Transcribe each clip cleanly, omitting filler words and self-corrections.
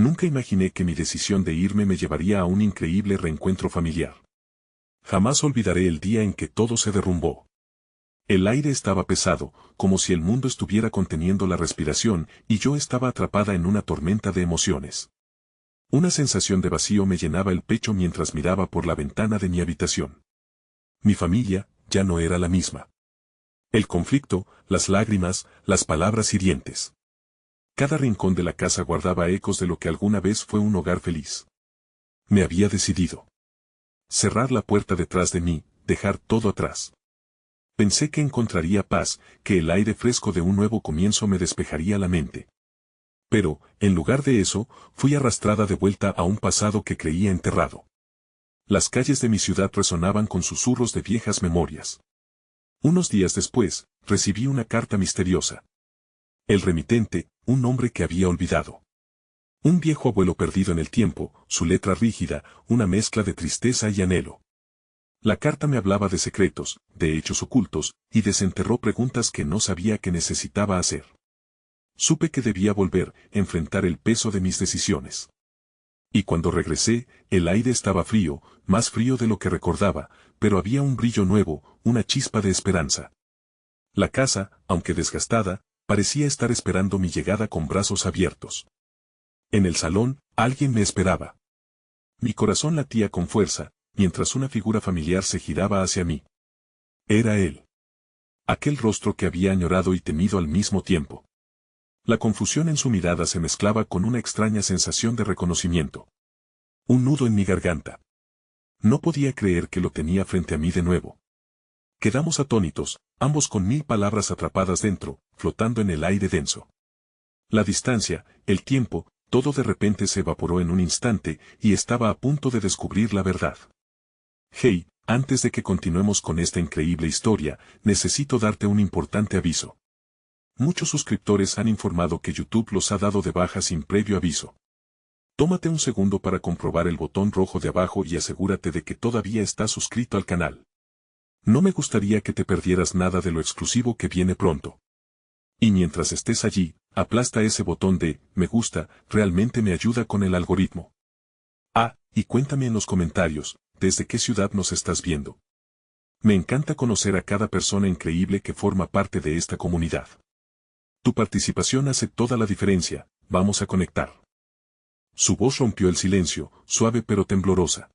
Nunca imaginé que mi decisión de irme me llevaría a un increíble reencuentro familiar. Jamás olvidaré el día en que todo se derrumbó. El aire estaba pesado, como si el mundo estuviera conteniendo la respiración, y yo estaba atrapada en una tormenta de emociones. Una sensación de vacío me llenaba el pecho mientras miraba por la ventana de mi habitación. Mi familia ya no era la misma. El conflicto, las lágrimas, las palabras hirientes. Cada rincón de la casa guardaba ecos de lo que alguna vez fue un hogar feliz. Me había decidido. Cerrar la puerta detrás de mí, dejar todo atrás. Pensé que encontraría paz, que el aire fresco de un nuevo comienzo me despejaría la mente. Pero, en lugar de eso, fui arrastrada de vuelta a un pasado que creía enterrado. Las calles de mi ciudad resonaban con susurros de viejas memorias. Unos días después, recibí una carta misteriosa. El remitente, un hombre que había olvidado. Un viejo abuelo perdido en el tiempo, su letra rígida, una mezcla de tristeza y anhelo. La carta me hablaba de secretos, de hechos ocultos, y desenterró preguntas que no sabía que necesitaba hacer. Supe que debía volver, enfrentar el peso de mis decisiones. Y cuando regresé, el aire estaba frío, más frío de lo que recordaba, pero había un brillo nuevo, una chispa de esperanza. La casa, aunque desgastada, parecía estar esperando mi llegada con brazos abiertos. En el salón, alguien me esperaba. Mi corazón latía con fuerza, mientras una figura familiar se giraba hacia mí. Era él. Aquel rostro que había añorado y temido al mismo tiempo. La confusión en su mirada se mezclaba con una extraña sensación de reconocimiento. Un nudo en mi garganta. No podía creer que lo tenía frente a mí de nuevo. Quedamos atónitos, ambos con 1000 palabras atrapadas dentro, flotando en el aire denso. La distancia, el tiempo, todo de repente se evaporó en un instante, y estaba a punto de descubrir la verdad. Hey, antes de que continuemos con esta increíble historia, necesito darte un importante aviso. Muchos suscriptores han informado que YouTube los ha dado de baja sin previo aviso. Tómate un segundo para comprobar el botón rojo de abajo y asegúrate de que todavía estás suscrito al canal. No me gustaría que te perdieras nada de lo exclusivo que viene pronto. Y mientras estés allí, aplasta ese botón de me gusta, realmente me ayuda con el algoritmo. Ah, y cuéntame en los comentarios, ¿desde qué ciudad nos estás viendo? Me encanta conocer a cada persona increíble que forma parte de esta comunidad. Tu participación hace toda la diferencia, vamos a conectar. Su voz rompió el silencio, suave pero temblorosa.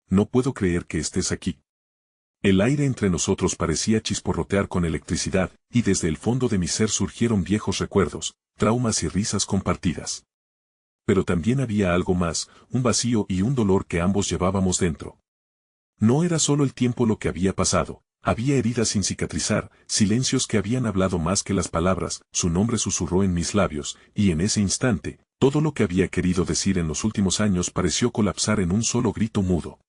No puedo creer que estés aquí. El aire entre nosotros parecía chisporrotear con electricidad, y desde el fondo de mi ser surgieron viejos recuerdos, traumas y risas compartidas. Pero también había algo más, un vacío y un dolor que ambos llevábamos dentro. No era solo el tiempo lo que había pasado, había heridas sin cicatrizar, silencios que habían hablado más que las palabras, su nombre susurró en mis labios, y en ese instante, todo lo que había querido decir en los últimos años pareció colapsar en un solo grito mudo.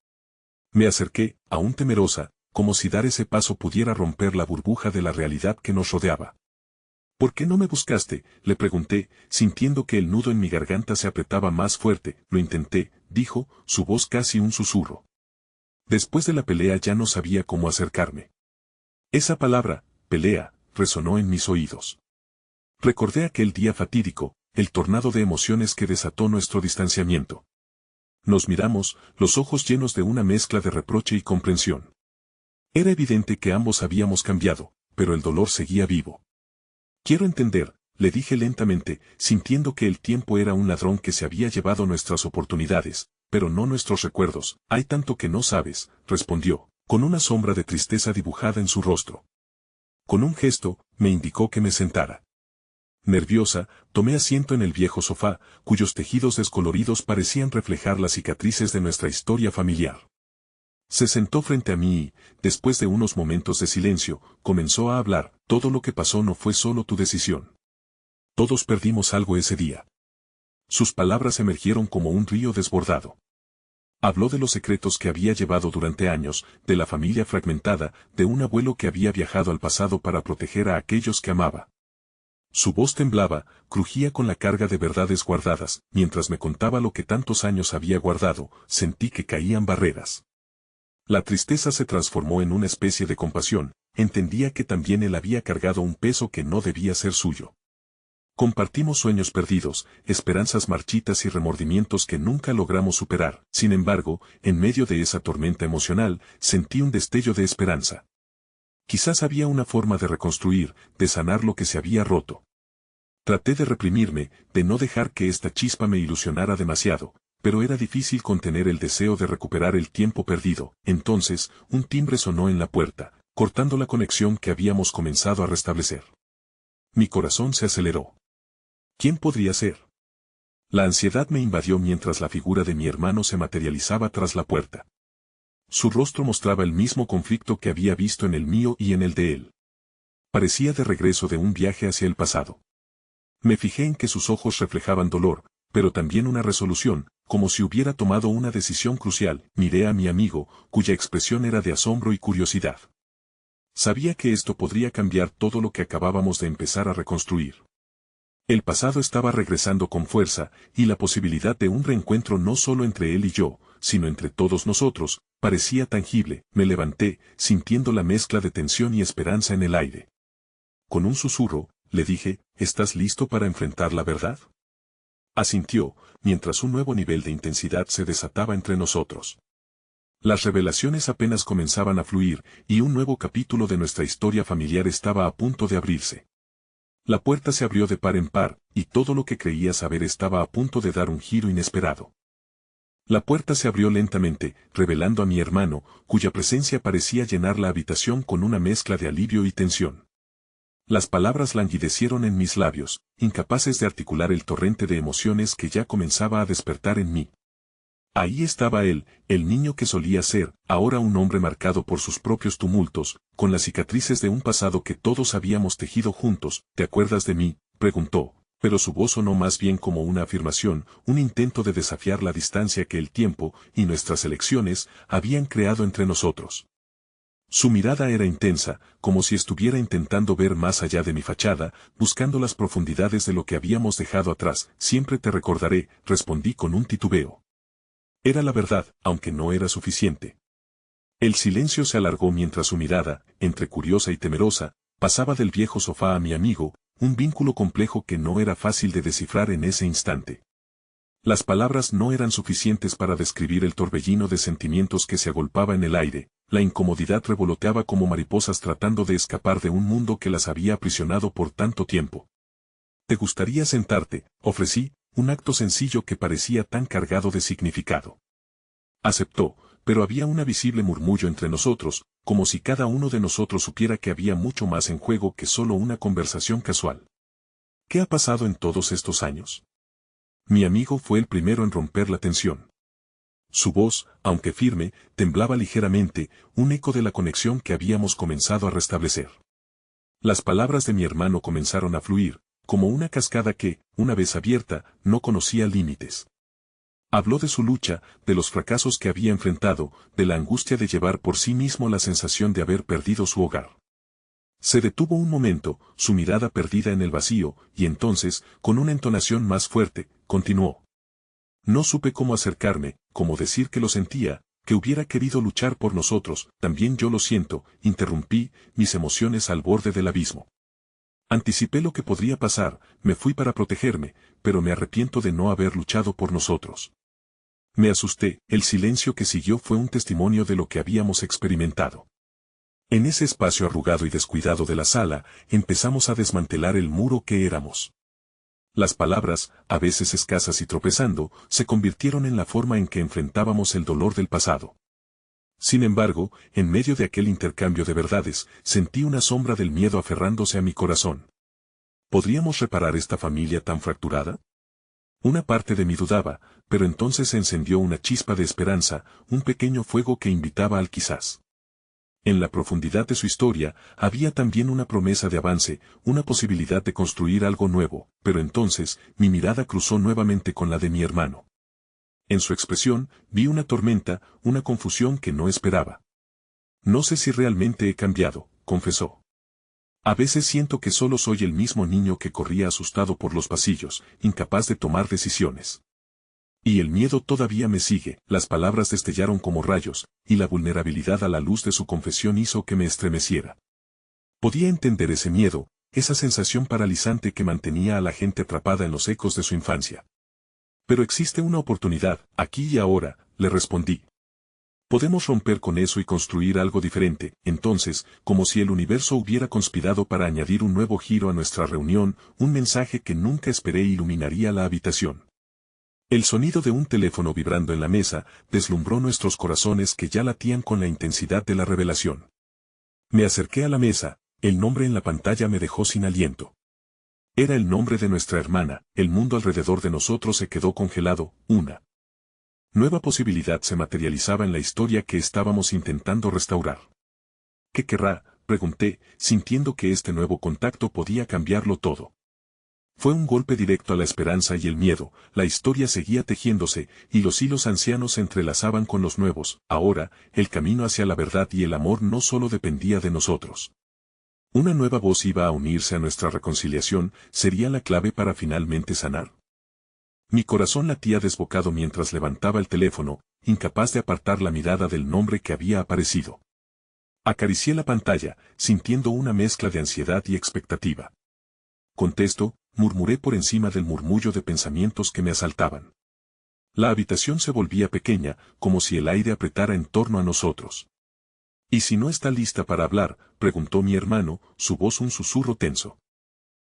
Me acerqué, aún temerosa, como si dar ese paso pudiera romper la burbuja de la realidad que nos rodeaba. ¿Por qué no me buscaste?, le pregunté, sintiendo que el nudo en mi garganta se apretaba más fuerte. Lo intenté, dijo, su voz casi un susurro. Después de la pelea ya no sabía cómo acercarme. Esa palabra, pelea, resonó en mis oídos. Recordé aquel día fatídico, el tornado de emociones que desató nuestro distanciamiento. Nos miramos, los ojos llenos de una mezcla de reproche y comprensión. Era evidente que ambos habíamos cambiado, pero el dolor seguía vivo. Quiero entender, le dije lentamente, sintiendo que el tiempo era un ladrón que se había llevado nuestras oportunidades, pero no nuestros recuerdos. Hay tanto que no sabes, respondió, con una sombra de tristeza dibujada en su rostro. Con un gesto, me indicó que me sentara. Nerviosa, tomé asiento en el viejo sofá, cuyos tejidos descoloridos parecían reflejar las cicatrices de nuestra historia familiar. Se sentó frente a mí y, después de unos momentos de silencio, comenzó a hablar. Todo lo que pasó no fue solo tu decisión. Todos perdimos algo ese día. Sus palabras emergieron como un río desbordado. Habló de los secretos que había llevado durante años, de la familia fragmentada, de un abuelo que había viajado al pasado para proteger a aquellos que amaba. Su voz temblaba, crujía con la carga de verdades guardadas. Mientras me contaba lo que tantos años había guardado, sentí que caían barreras. La tristeza se transformó en una especie de compasión, entendía que también él había cargado un peso que no debía ser suyo. Compartimos sueños perdidos, esperanzas marchitas y remordimientos que nunca logramos superar. Sin embargo, en medio de esa tormenta emocional, sentí un destello de esperanza. Quizás había una forma de reconstruir, de sanar lo que se había roto. Traté de reprimirme, de no dejar que esta chispa me ilusionara demasiado, pero era difícil contener el deseo de recuperar el tiempo perdido. Entonces, un timbre sonó en la puerta, cortando la conexión que habíamos comenzado a restablecer. Mi corazón se aceleró. ¿Quién podría ser? La ansiedad me invadió mientras la figura de mi hermano se materializaba tras la puerta. Su rostro mostraba el mismo conflicto que había visto en el mío y en el de él. Parecía de regreso de un viaje hacia el pasado. Me fijé en que sus ojos reflejaban dolor, pero también una resolución, como si hubiera tomado una decisión crucial. Miré a mi amigo, cuya expresión era de asombro y curiosidad. Sabía que esto podría cambiar todo lo que acabábamos de empezar a reconstruir. El pasado estaba regresando con fuerza, y la posibilidad de un reencuentro no solo entre él y yo, sino entre todos nosotros, parecía tangible. Me levanté, sintiendo la mezcla de tensión y esperanza en el aire. Con un susurro, le dije, ¿estás listo para enfrentar la verdad? Asintió, mientras un nuevo nivel de intensidad se desataba entre nosotros. Las revelaciones apenas comenzaban a fluir, y un nuevo capítulo de nuestra historia familiar estaba a punto de abrirse. La puerta se abrió de par en par, y todo lo que creía saber estaba a punto de dar un giro inesperado. La puerta se abrió lentamente, revelando a mi hermano, cuya presencia parecía llenar la habitación con una mezcla de alivio y tensión. Las palabras languidecieron en mis labios, incapaces de articular el torrente de emociones que ya comenzaba a despertar en mí. Ahí estaba él, el niño que solía ser, ahora un hombre marcado por sus propios tumultos, con las cicatrices de un pasado que todos habíamos tejido juntos. ¿Te acuerdas de mí?, preguntó, pero su voz sonó más bien como una afirmación, un intento de desafiar la distancia que el tiempo y nuestras elecciones habían creado entre nosotros. Su mirada era intensa, como si estuviera intentando ver más allá de mi fachada, buscando las profundidades de lo que habíamos dejado atrás. Siempre te recordaré, respondí con un titubeo. Era la verdad, aunque no era suficiente. El silencio se alargó mientras su mirada, entre curiosa y temerosa, pasaba del viejo sofá a mi amigo, un vínculo complejo que no era fácil de descifrar en ese instante. Las palabras no eran suficientes para describir el torbellino de sentimientos que se agolpaba en el aire. La incomodidad revoloteaba como mariposas tratando de escapar de un mundo que las había aprisionado por tanto tiempo. ¿Te gustaría sentarte?, ofrecí, un acto sencillo que parecía tan cargado de significado. Aceptó, pero había un visible murmullo entre nosotros, como si cada uno de nosotros supiera que había mucho más en juego que solo una conversación casual. ¿Qué ha pasado en todos estos años? Mi amigo fue el primero en romper la tensión. Su voz, aunque firme, temblaba ligeramente, un eco de la conexión que habíamos comenzado a restablecer. Las palabras de mi hermano comenzaron a fluir, como una cascada que, una vez abierta, no conocía límites. Habló de su lucha, de los fracasos que había enfrentado, de la angustia de llevar por sí mismo la sensación de haber perdido su hogar. Se detuvo un momento, su mirada perdida en el vacío, y entonces, con una entonación más fuerte, continuó. No supe cómo acercarme, cómo decir que lo sentía, que hubiera querido luchar por nosotros. También yo lo siento, interrumpí, mis emociones al borde del abismo. Anticipé lo que podría pasar, me fui para protegerme, pero me arrepiento de no haber luchado por nosotros. Me asusté, el silencio que siguió fue un testimonio de lo que habíamos experimentado. En ese espacio arrugado y descuidado de la sala, empezamos a desmantelar el muro que éramos. Las palabras, a veces escasas y tropezando, se convirtieron en la forma en que enfrentábamos el dolor del pasado. Sin embargo, en medio de aquel intercambio de verdades, sentí una sombra del miedo aferrándose a mi corazón. ¿Podríamos reparar esta familia tan fracturada? Una parte de mí dudaba, pero entonces se encendió una chispa de esperanza, un pequeño fuego que invitaba al quizás. En la profundidad de su historia, había también una promesa de avance, una posibilidad de construir algo nuevo, pero entonces, mi mirada cruzó nuevamente con la de mi hermano. En su expresión, vi una tormenta, una confusión que no esperaba. No sé si realmente he cambiado, confesó. A veces siento que solo soy el mismo niño que corría asustado por los pasillos, incapaz de tomar decisiones. Y el miedo todavía me sigue. Las palabras destellaron como rayos, y la vulnerabilidad a la luz de su confesión hizo que me estremeciera. Podía entender ese miedo, esa sensación paralizante que mantenía a la gente atrapada en los ecos de su infancia. Pero existe una oportunidad, aquí y ahora, le respondí. Podemos romper con eso y construir algo diferente, entonces, como si el universo hubiera conspirado para añadir un nuevo giro a nuestra reunión, un mensaje que nunca esperé iluminaría la habitación. El sonido de un teléfono vibrando en la mesa deslumbró nuestros corazones que ya latían con la intensidad de la revelación. Me acerqué a la mesa, el nombre en la pantalla me dejó sin aliento. Era el nombre de nuestra hermana, el mundo alrededor de nosotros se quedó congelado, una nueva posibilidad se materializaba en la historia que estábamos intentando restaurar. ¿Qué querrá?, pregunté, sintiendo que este nuevo contacto podía cambiarlo todo. Fue un golpe directo a la esperanza y el miedo, la historia seguía tejiéndose, y los hilos ancianos se entrelazaban con los nuevos. Ahora, el camino hacia la verdad y el amor no solo dependía de nosotros. Una nueva voz iba a unirse a nuestra reconciliación, sería la clave para finalmente sanar. Mi corazón latía desbocado mientras levantaba el teléfono, incapaz de apartar la mirada del nombre que había aparecido. Acaricié la pantalla, sintiendo una mezcla de ansiedad y expectativa. Contesto, murmuré por encima del murmullo de pensamientos que me asaltaban. La habitación se volvía pequeña, como si el aire apretara en torno a nosotros. ¿Y si no está lista para hablar?, preguntó mi hermano, su voz un susurro tenso.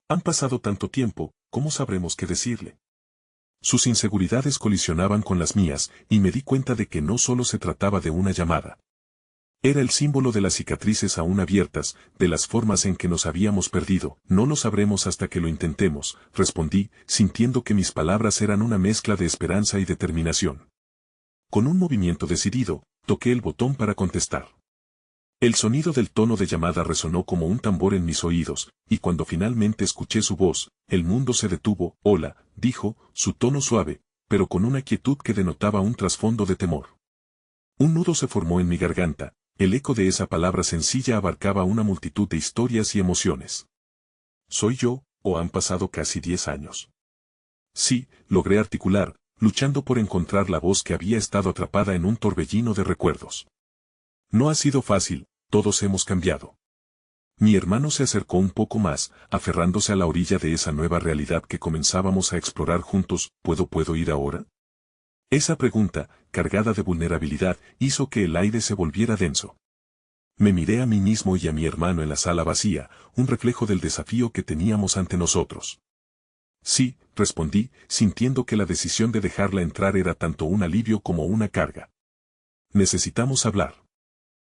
Han pasado tanto tiempo, ¿cómo sabremos qué decirle? Sus inseguridades colisionaban con las mías, y me di cuenta de que no solo se trataba de una llamada. Era el símbolo de las cicatrices aún abiertas, de las formas en que nos habíamos perdido. No lo sabremos hasta que lo intentemos, respondí, sintiendo que mis palabras eran una mezcla de esperanza y determinación. Con un movimiento decidido, toqué el botón para contestar. El sonido del tono de llamada resonó como un tambor en mis oídos, y cuando finalmente escuché su voz, el mundo se detuvo. Hola, dijo, su tono suave, pero con una quietud que denotaba un trasfondo de temor. Un nudo se formó en mi garganta, el eco de esa palabra sencilla abarcaba una multitud de historias y emociones. ¿Soy yo, o han pasado casi 10 años? Sí, logré articular, luchando por encontrar la voz que había estado atrapada en un torbellino de recuerdos. No ha sido fácil, todos hemos cambiado. Mi hermano se acercó un poco más, aferrándose a la orilla de esa nueva realidad que comenzábamos a explorar juntos. ¿Puedo ir ahora? Esa pregunta, cargada de vulnerabilidad, hizo que el aire se volviera denso. Me miré a mí mismo y a mi hermano en la sala vacía, un reflejo del desafío que teníamos ante nosotros. Sí, respondí, sintiendo que la decisión de dejarla entrar era tanto un alivio como una carga. Necesitamos hablar.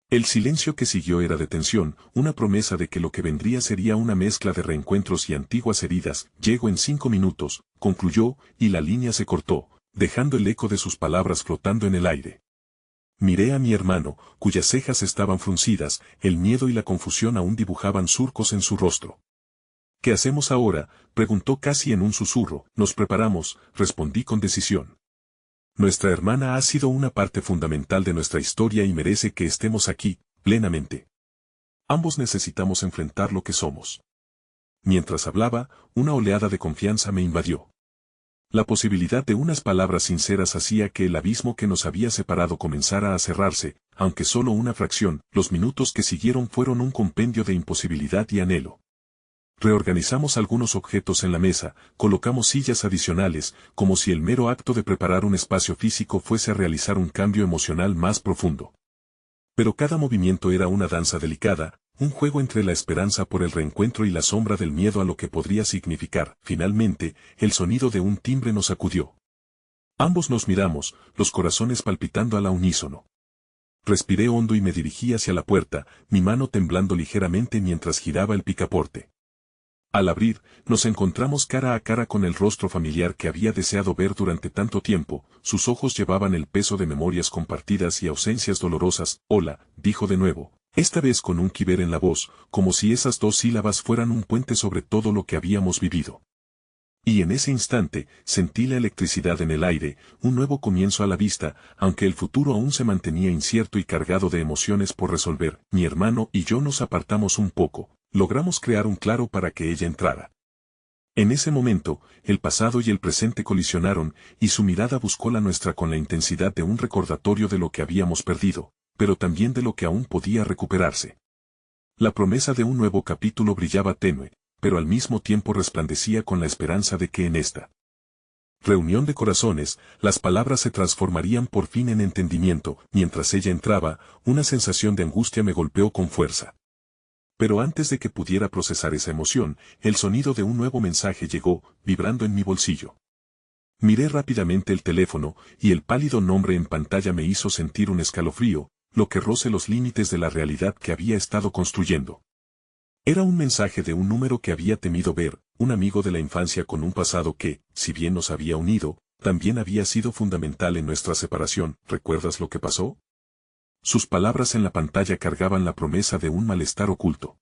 El silencio que siguió era de tensión, una promesa de que lo que vendría sería una mezcla de reencuentros y antiguas heridas. Llego en 5 minutos, concluyó, y la línea se cortó, dejando el eco de sus palabras flotando en el aire. Miré a mi hermano, cuyas cejas estaban fruncidas, el miedo y la confusión aún dibujaban surcos en su rostro. ¿Qué hacemos ahora?, preguntó casi en un susurro. Nos preparamos, respondí con decisión. Nuestra hermana ha sido una parte fundamental de nuestra historia y merece que estemos aquí, plenamente. Ambos necesitamos enfrentar lo que somos. Mientras hablaba, una oleada de confianza me invadió. La posibilidad de unas palabras sinceras hacía que el abismo que nos había separado comenzara a cerrarse, aunque solo una fracción. Los minutos que siguieron fueron un compendio de imposibilidad y anhelo. Reorganizamos algunos objetos en la mesa, colocamos sillas adicionales, como si el mero acto de preparar un espacio físico fuese a realizar un cambio emocional más profundo. Pero cada movimiento era una danza delicada, un juego entre la esperanza por el reencuentro y la sombra del miedo a lo que podría significar. Finalmente, el sonido de un timbre nos sacudió. Ambos nos miramos, los corazones palpitando a la unísono. Respiré hondo y me dirigí hacia la puerta, mi mano temblando ligeramente mientras giraba el picaporte. Al abrir, nos encontramos cara a cara con el rostro familiar que había deseado ver durante tanto tiempo. Sus ojos llevaban el peso de memorias compartidas y ausencias dolorosas. Hola, dijo de nuevo, esta vez con un quiver en la voz, como si esas 2 sílabas fueran un puente sobre todo lo que habíamos vivido. Y en ese instante, sentí la electricidad en el aire, un nuevo comienzo a la vista, aunque el futuro aún se mantenía incierto y cargado de emociones por resolver. Mi hermano y yo nos apartamos un poco. Logramos crear un claro para que ella entrara. En ese momento, el pasado y el presente colisionaron, y su mirada buscó la nuestra con la intensidad de un recordatorio de lo que habíamos perdido, pero también de lo que aún podía recuperarse. La promesa de un nuevo capítulo brillaba tenue, pero al mismo tiempo resplandecía con la esperanza de que en esta reunión de corazones, las palabras se transformarían por fin en entendimiento. Mientras ella entraba, una sensación de angustia me golpeó con fuerza. Pero antes de que pudiera procesar esa emoción, el sonido de un nuevo mensaje llegó, vibrando en mi bolsillo. Miré rápidamente el teléfono, y el pálido nombre en pantalla me hizo sentir un escalofrío, lo que roce los límites de la realidad que había estado construyendo. Era un mensaje de un número que había temido ver, un amigo de la infancia con un pasado que, si bien nos había unido, también había sido fundamental en nuestra separación. ¿Recuerdas lo que pasó? Sus palabras en la pantalla cargaban la promesa de un malestar oculto.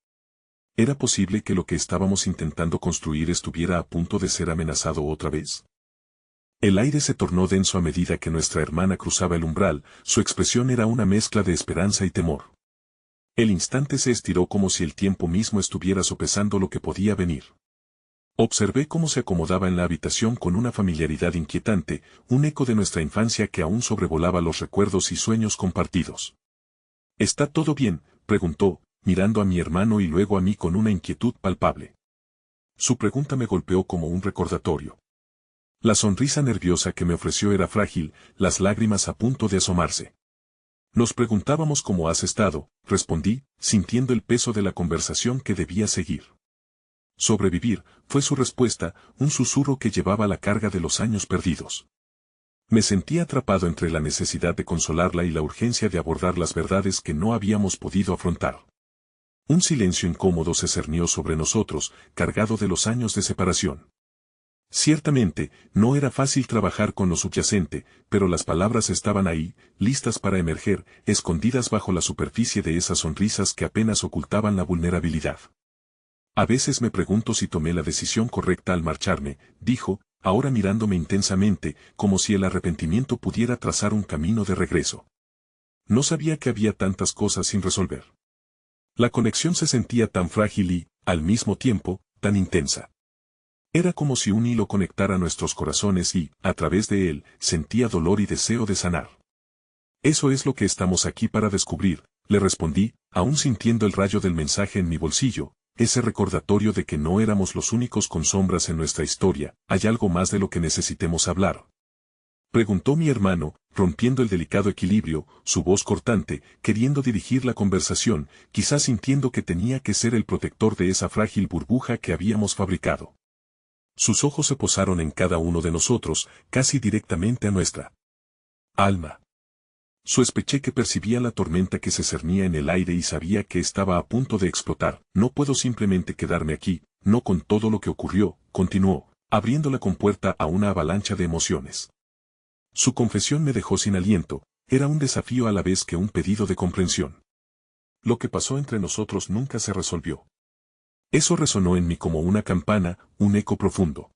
¿Era posible que lo que estábamos intentando construir estuviera a punto de ser amenazado otra vez? El aire se tornó denso a medida que nuestra hermana cruzaba el umbral. Su expresión era una mezcla de esperanza y temor. El instante se estiró como si el tiempo mismo estuviera sopesando lo que podía venir. Observé cómo se acomodaba en la habitación con una familiaridad inquietante, un eco de nuestra infancia que aún sobrevolaba los recuerdos y sueños compartidos. ¿Está todo bien?, preguntó, mirando a mi hermano y luego a mí con una inquietud palpable. Su pregunta me golpeó como un recordatorio. La sonrisa nerviosa que me ofreció era frágil, las lágrimas a punto de asomarse. Nos preguntábamos cómo has estado, respondí, sintiendo el peso de la conversación que debía seguir. Sobrevivir, fue su respuesta, un susurro que llevaba la carga de los años perdidos. Me sentía atrapado entre la necesidad de consolarla y la urgencia de abordar las verdades que no habíamos podido afrontar. Un silencio incómodo se cernió sobre nosotros, cargado de los años de separación. Ciertamente, no era fácil trabajar con lo subyacente, pero las palabras estaban ahí, listas para emerger, escondidas bajo la superficie de esas sonrisas que apenas ocultaban la vulnerabilidad. A veces me pregunto si tomé la decisión correcta al marcharme, dijo, ahora mirándome intensamente, como si el arrepentimiento pudiera trazar un camino de regreso. No sabía que había tantas cosas sin resolver. La conexión se sentía tan frágil y, al mismo tiempo, tan intensa. Era como si un hilo conectara nuestros corazones y, a través de él, sentía dolor y deseo de sanar. Eso es lo que estamos aquí para descubrir, le respondí, aún sintiendo el rayo del mensaje en mi bolsillo, ese recordatorio de que no éramos los únicos con sombras en nuestra historia. ¿Hay algo más de lo que necesitemos hablar?, preguntó mi hermano, rompiendo el delicado equilibrio, su voz cortante, queriendo dirigir la conversación, quizás sintiendo que tenía que ser el protector de esa frágil burbuja que habíamos fabricado. Sus ojos se posaron en cada uno de nosotros, casi directamente a nuestra alma. Sospeché que percibía la tormenta que se cernía en el aire y sabía que estaba a punto de explotar. No puedo simplemente quedarme aquí, no con todo lo que ocurrió, continuó, abriendo la compuerta a una avalancha de emociones. Su confesión me dejó sin aliento, era un desafío a la vez que un pedido de comprensión. Lo que pasó entre nosotros nunca se resolvió. Eso resonó en mí como una campana, un eco profundo.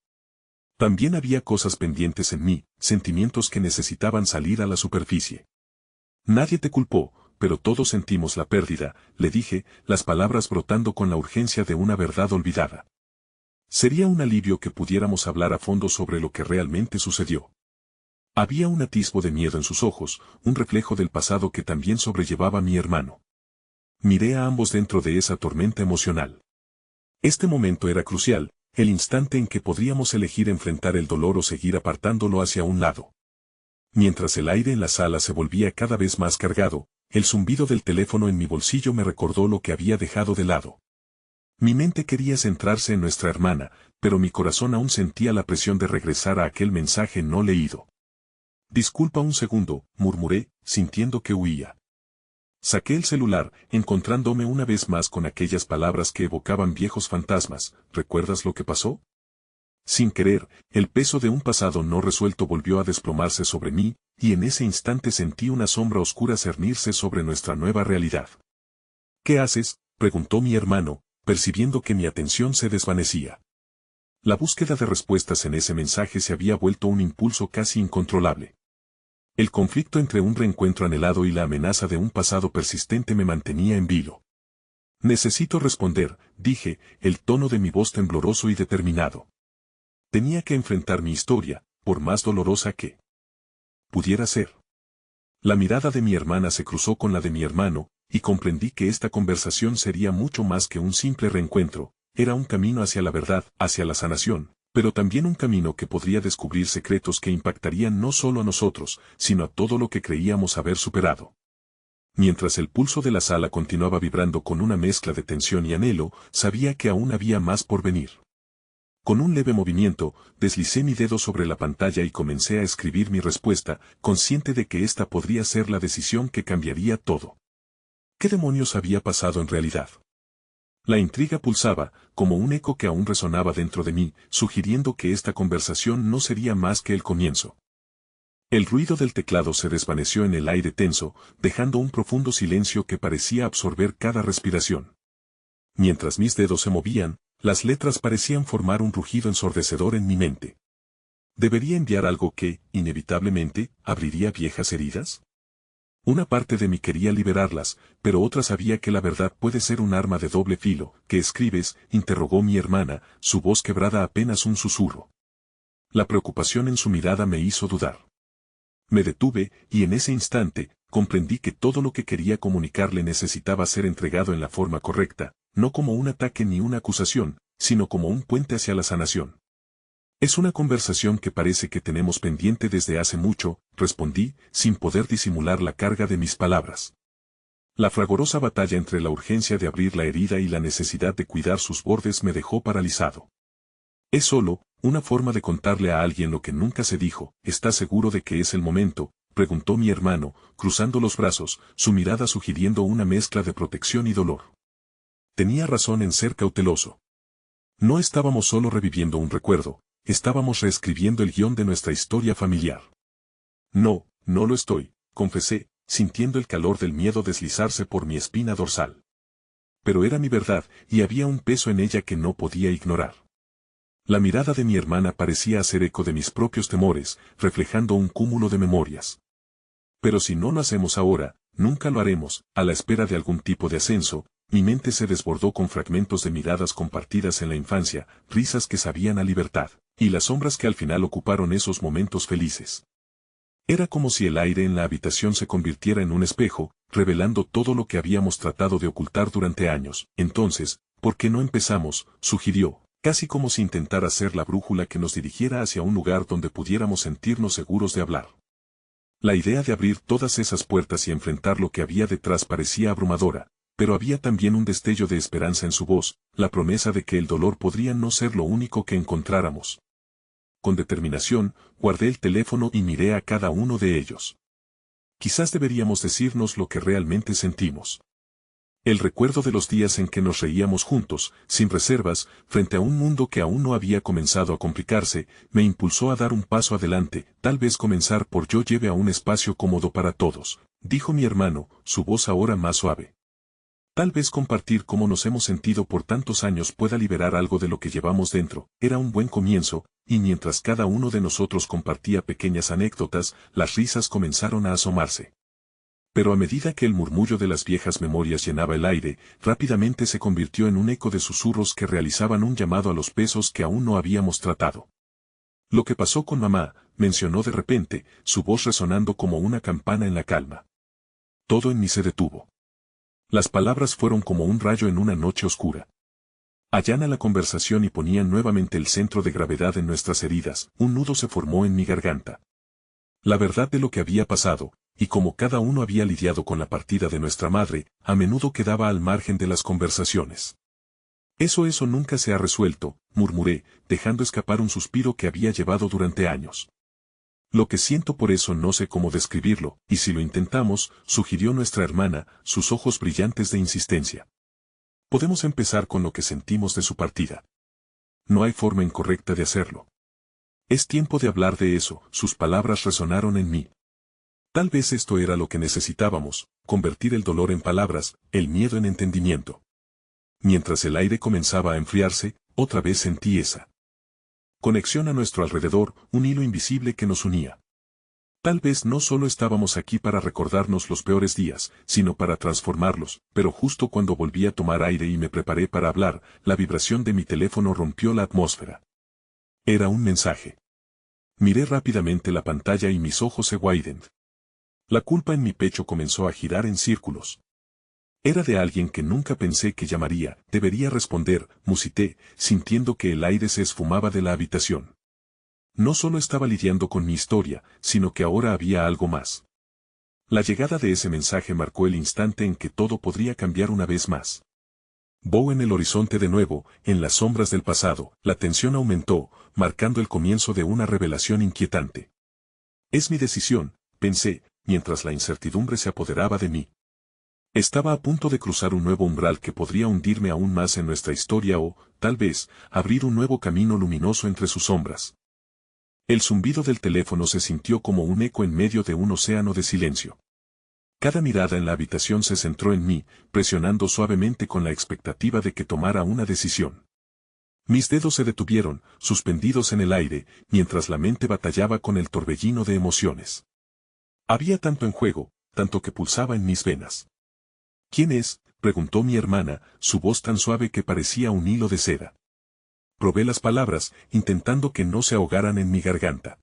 También había cosas pendientes en mí, sentimientos que necesitaban salir a la superficie. Nadie te culpó, pero todos sentimos la pérdida, le dije, las palabras brotando con la urgencia de una verdad olvidada. Sería un alivio que pudiéramos hablar a fondo sobre lo que realmente sucedió. Había un atisbo de miedo en sus ojos, un reflejo del pasado que también sobrellevaba mi hermano. Miré a ambos dentro de esa tormenta emocional. Este momento era crucial, el instante en que podríamos elegir enfrentar el dolor o seguir apartándolo hacia un lado. Mientras el aire en la sala se volvía cada vez más cargado, el zumbido del teléfono en mi bolsillo me recordó lo que había dejado de lado. Mi mente quería centrarse en nuestra hermana, pero mi corazón aún sentía la presión de regresar a aquel mensaje no leído. Disculpa un segundo, murmuré, sintiendo que huía. Saqué el celular, encontrándome una vez más con aquellas palabras que evocaban viejos fantasmas. ¿Recuerdas lo que pasó? Sin querer, el peso de un pasado no resuelto volvió a desplomarse sobre mí, y en ese instante sentí una sombra oscura cernirse sobre nuestra nueva realidad. ¿Qué haces?, preguntó mi hermano, percibiendo que mi atención se desvanecía. La búsqueda de respuestas en ese mensaje se había vuelto un impulso casi incontrolable. El conflicto entre un reencuentro anhelado y la amenaza de un pasado persistente me mantenía en vilo. Necesito responder, dije, el tono de mi voz tembloroso y determinado. Tenía que enfrentar mi historia, por más dolorosa que pudiera ser. La mirada de mi hermana se cruzó con la de mi hermano, y comprendí que esta conversación sería mucho más que un simple reencuentro. era un camino hacia la verdad, hacia la sanación, pero también un camino que podría descubrir secretos que impactarían no solo a nosotros, sino a todo lo que creíamos haber superado. Mientras el pulso de la sala continuaba vibrando con una mezcla de tensión y anhelo, sabía que aún había más por venir. Con un leve movimiento, deslicé mi dedo sobre la pantalla y comencé a escribir mi respuesta, consciente de que esta podría ser la decisión que cambiaría todo. ¿Qué demonios había pasado en realidad? La intriga pulsaba, como un eco que aún resonaba dentro de mí, sugiriendo que esta conversación no sería más que el comienzo. El ruido del teclado se desvaneció en el aire tenso, dejando un profundo silencio que parecía absorber cada respiración. Mientras mis dedos se movían, las letras parecían formar un rugido ensordecedor en mi mente. ¿Debería enviar algo que, inevitablemente, abriría viejas heridas? Una parte de mí quería liberarlas, pero otra sabía que la verdad puede ser un arma de doble filo. ¿Qué escribes?, interrogó mi hermana, su voz quebrada apenas un susurro. La preocupación en su mirada me hizo dudar. Me detuve, y en ese instante, comprendí que todo lo que quería comunicarle necesitaba ser entregado en la forma correcta, no como un ataque ni una acusación, sino como un puente hacia la sanación. Es una conversación que parece que tenemos pendiente desde hace mucho, respondí, sin poder disimular la carga de mis palabras. La fragorosa batalla entre la urgencia de abrir la herida y la necesidad de cuidar sus bordes me dejó paralizado. Es solo una forma de contarle a alguien lo que nunca se dijo. ¿Estás seguro de que es el momento?, preguntó mi hermano, cruzando los brazos, su mirada sugiriendo una mezcla de protección y dolor. Tenía razón en ser cauteloso. No estábamos solo reviviendo un recuerdo, estábamos reescribiendo el guión de nuestra historia familiar. No, no lo estoy, confesé, sintiendo el calor del miedo deslizarse por mi espina dorsal. Pero era mi verdad, y había un peso en ella que no podía ignorar. La mirada de mi hermana parecía hacer eco de mis propios temores, reflejando un cúmulo de memorias. Pero si no lo hacemos ahora, nunca lo haremos. A la espera de algún tipo de ascenso, mi mente se desbordó con fragmentos de miradas compartidas en la infancia, risas que sabían a libertad, y las sombras que al final ocuparon esos momentos felices. Era como si el aire en la habitación se convirtiera en un espejo, revelando todo lo que habíamos tratado de ocultar durante años. Entonces, ¿por qué no empezamos?, sugirió, casi como si intentara ser la brújula que nos dirigiera hacia un lugar donde pudiéramos sentirnos seguros de hablar. La idea de abrir todas esas puertas y enfrentar lo que había detrás parecía abrumadora, pero había también un destello de esperanza en su voz, la promesa de que el dolor podría no ser lo único que encontráramos. Con determinación, guardé el teléfono y miré a cada uno de ellos. Quizás deberíamos decirnos lo que realmente sentimos. El recuerdo de los días en que nos reíamos juntos, sin reservas, frente a un mundo que aún no había comenzado a complicarse, me impulsó a dar un paso adelante. Tal vez comenzar por yo lleve a un espacio cómodo para todos, dijo mi hermano, su voz ahora más suave. Tal vez compartir cómo nos hemos sentido por tantos años pueda liberar algo de lo que llevamos dentro. Era un buen comienzo, y mientras cada uno de nosotros compartía pequeñas anécdotas, las risas comenzaron a asomarse. Pero a medida que el murmullo de las viejas memorias llenaba el aire, rápidamente se convirtió en un eco de susurros que realizaban un llamado a los pesos que aún no habíamos tratado. Lo que pasó con mamá, mencionó de repente, su voz resonando como una campana en la calma. Todo en mí se detuvo. Las palabras fueron como un rayo en una noche oscura. Allana la conversación y ponían nuevamente el centro de gravedad en nuestras heridas. Un nudo se formó en mi garganta. La verdad de lo que había pasado, y como cada uno había lidiado con la partida de nuestra madre, a menudo quedaba al margen de las conversaciones. Eso nunca se ha resuelto, murmuré, dejando escapar un suspiro que había llevado durante años. Lo que siento por eso no sé cómo describirlo, y si lo intentamos, sugirió nuestra hermana, sus ojos brillantes de insistencia. Podemos empezar con lo que sentimos de su partida. No hay forma incorrecta de hacerlo. Es tiempo de hablar de eso, sus palabras resonaron en mí. Tal vez esto era lo que necesitábamos, convertir el dolor en palabras, el miedo en entendimiento. Mientras el aire comenzaba a enfriarse, otra vez sentí esa conexión a nuestro alrededor, un hilo invisible que nos unía. Tal vez no solo estábamos aquí para recordarnos los peores días, sino para transformarlos, pero justo cuando volví a tomar aire y me preparé para hablar, la vibración de mi teléfono rompió la atmósfera. Era un mensaje. Miré rápidamente la pantalla y mis ojos se widened. La culpa en mi pecho comenzó a girar en círculos. Era de alguien que nunca pensé que llamaría, debería responder, musité, sintiendo que el aire se esfumaba de la habitación. No solo estaba lidiando con mi historia, sino que ahora había algo más. La llegada de ese mensaje marcó el instante en que todo podría cambiar una vez más. Bow en el horizonte de nuevo, en las sombras del pasado, la tensión aumentó, marcando el comienzo de una revelación inquietante. Es mi decisión, pensé, mientras la incertidumbre se apoderaba de mí. Estaba a punto de cruzar un nuevo umbral que podría hundirme aún más en nuestra historia o, tal vez, abrir un nuevo camino luminoso entre sus sombras. El zumbido del teléfono se sintió como un eco en medio de un océano de silencio. Cada mirada en la habitación se centró en mí, presionando suavemente con la expectativa de que tomara una decisión. Mis dedos se detuvieron, suspendidos en el aire, mientras la mente batallaba con el torbellino de emociones. Había tanto en juego, tanto que pulsaba en mis venas. ¿Quién es?, preguntó mi hermana, su voz tan suave que parecía un hilo de seda. Probé las palabras, intentando que no se ahogaran en mi garganta.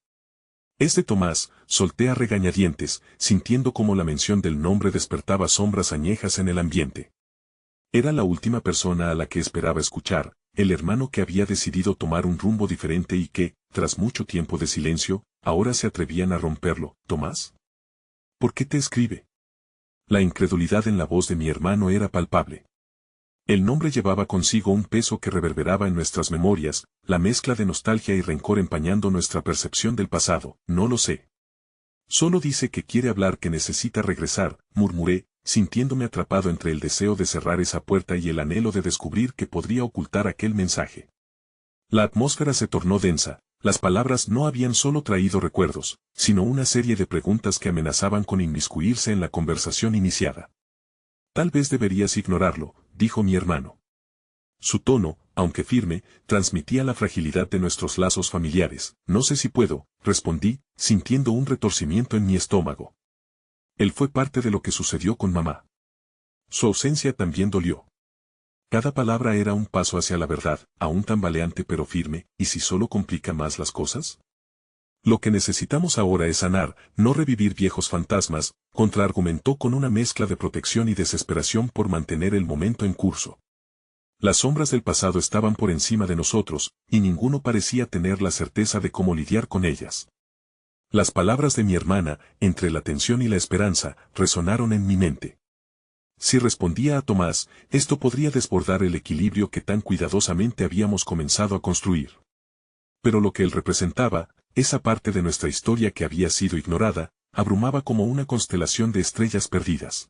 Es de Tomás, solté a regañadientes, sintiendo como la mención del nombre despertaba sombras añejas en el ambiente. Era la última persona a la que esperaba escuchar, el hermano que había decidido tomar un rumbo diferente y que, tras mucho tiempo de silencio, ahora se atrevían a romperlo. ¿Tomás? ¿Por qué te escribe? La incredulidad en la voz de mi hermano era palpable. El nombre llevaba consigo un peso que reverberaba en nuestras memorias, la mezcla de nostalgia y rencor empañando nuestra percepción del pasado. No lo sé. Solo dice que quiere hablar, que necesita regresar, murmuré, sintiéndome atrapado entre el deseo de cerrar esa puerta y el anhelo de descubrir qué podría ocultar aquel mensaje. La atmósfera se tornó densa. Las palabras no habían solo traído recuerdos, sino una serie de preguntas que amenazaban con inmiscuirse en la conversación iniciada. Tal vez deberías ignorarlo, dijo mi hermano. Su tono, aunque firme, transmitía la fragilidad de nuestros lazos familiares. No sé si puedo, respondí, sintiendo un retorcimiento en mi estómago. Él fue parte de lo que sucedió con mamá. Su ausencia también dolió. Cada palabra era un paso hacia la verdad, aún tambaleante pero firme. ¿Y si solo complica más las cosas? Lo que necesitamos ahora es sanar, no revivir viejos fantasmas, contraargumentó con una mezcla de protección y desesperación por mantener el momento en curso. Las sombras del pasado estaban por encima de nosotros, y ninguno parecía tener la certeza de cómo lidiar con ellas. Las palabras de mi hermana, entre la tensión y la esperanza, resonaron en mi mente. Si respondía a Tomás, esto podría desbordar el equilibrio que tan cuidadosamente habíamos comenzado a construir. Pero lo que él representaba, esa parte de nuestra historia que había sido ignorada, abrumaba como una constelación de estrellas perdidas.